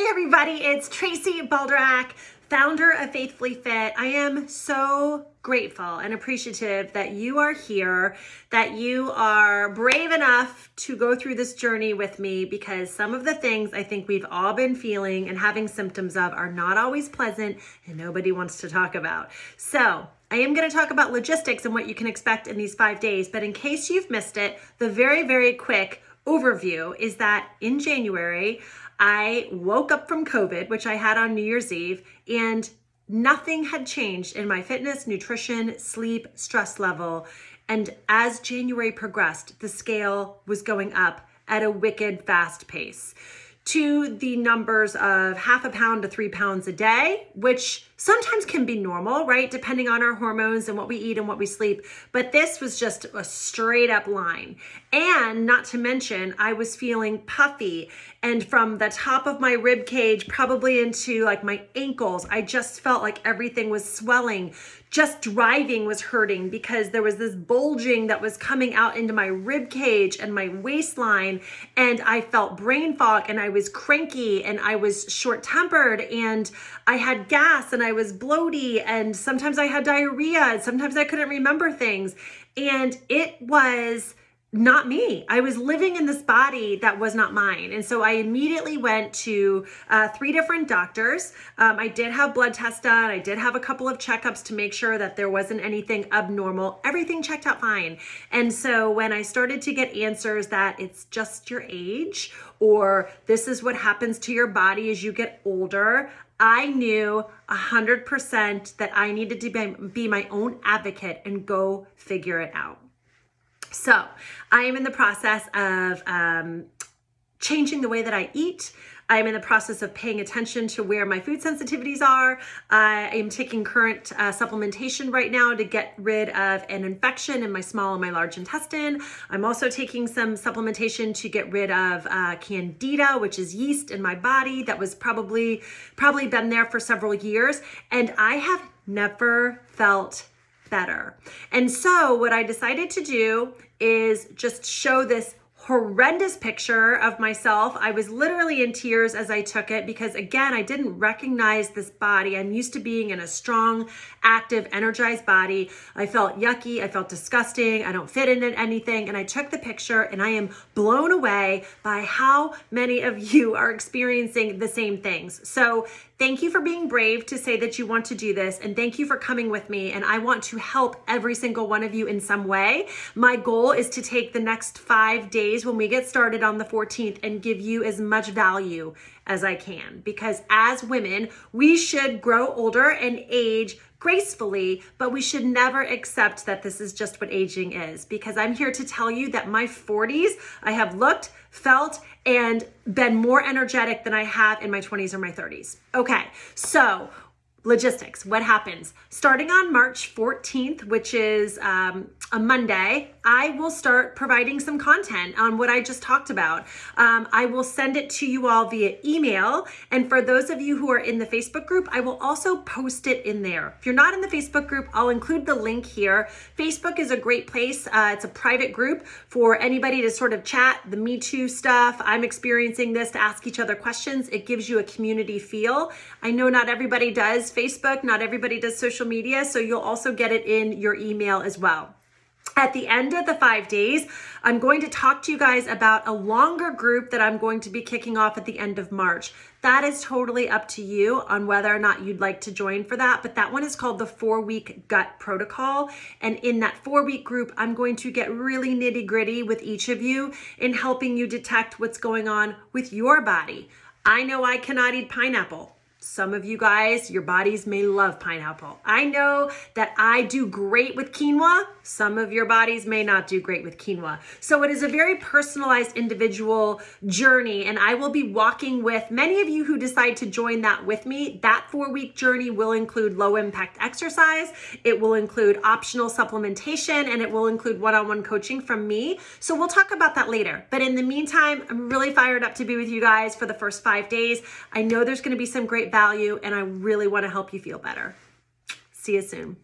Hi everybody, it's Tracy Baldorak, founder of Faithfully Fit. I am so grateful and appreciative that you are here, that you are brave enough to go through this journey with me, because some of the things I think we've all been feeling and having symptoms of are not always pleasant and nobody wants to talk about. So I am going to talk about logistics and what you can expect in these 5 days, but in case you've missed it, the very quick overview is that in January, I woke up from COVID, which I had on New Year's Eve, and nothing had changed in my fitness, nutrition, sleep, stress level. And as January progressed, the scale was going up at a wicked fast pace to the numbers of 0.5 pound to 3 pounds a day, which sometimes can be normal, right? Depending on our hormones and what we eat and what we sleep. But this was just a straight up line. And not to mention, I was feeling puffy, and from the top of my rib cage, probably into like my ankles, I just felt like everything was swelling. Just driving was hurting because there was this bulging that was coming out into my rib cage and my waistline, and I felt brain fog, and I was cranky, and I was short-tempered, and I had gas, and I was bloaty, and sometimes I had diarrhea, and sometimes I couldn't remember things, and it was not me. I was living in this body that was not mine. And so I immediately went to 3 different doctors. I did have blood tests done. I did have a couple of checkups to make sure that there wasn't anything abnormal. Everything checked out fine. And so when I started to get answers that it's just your age, or this is what happens to your body as you get older, I knew 100% that I needed to be my own advocate and go figure it out. So I am in the process of changing the way that I eat. I'm in the process of paying attention to where my food sensitivities are. I am taking current supplementation right now to get rid of an infection in my small and my large intestine. I'm also taking some supplementation to get rid of candida, which is yeast in my body that was probably been there for several years. And I have never felt better. And so what I decided to do is just show this horrendous picture of myself. I was literally in tears as I took it because, again, I didn't recognize this body. I'm used to being in a strong, active, energized body. I felt yucky. I felt disgusting. I don't fit into anything. And I took the picture, and I am blown away by how many of you are experiencing the same things. So thank you for being brave to say that you want to do this, and thank you for coming with me. And I want to help every single one of you in some way. My goal is to take the next 5 days when we get started on the 14th and give you as much value as I can. Because as women, we should grow older and age gracefully, but we should never accept that this is just what aging is. Because I'm here to tell you that my 40s, I have looked, felt, and been more energetic than I have in my 20s or my 30s. Okay, so logistics, what happens? Starting on March 14th, which is a Monday, I will start providing some content on what I just talked about. I will send it to you all via email. And for those of you who are in the Facebook group, I will also post it in there. If you're not in the Facebook group, I'll include the link here. Facebook is a great place. It's a private group for anybody to sort of chat, the Me Too stuff. I'm experiencing this, to ask each other questions. It gives you a community feel. I know not everybody does Facebook, not everybody does social media, so you'll also get it in your email as well. At the end of the 5 days, I'm going to talk to you guys about a longer group that I'm going to be kicking off at the end of March. That is totally up to you on whether or not you'd like to join for that, but that one is called the 4-week gut protocol. And in that 4-week group, I'm going to get really nitty-gritty with each of you in helping you detect what's going on with your body. I know I cannot eat pineapple. Some of you guys, your bodies may love pineapple. I know that I do great with quinoa. Some of your bodies may not do great with quinoa. So it is a very personalized individual journey, and I will be walking with many of you who decide to join that with me. That 4-week journey will include low impact exercise. It will include optional supplementation, and it will include one-on-one coaching from me. So we'll talk about that later. But in the meantime, I'm really fired up to be with you guys for the first 5 days. I know there's going to be some great value, and I really want to help you feel better. See you soon.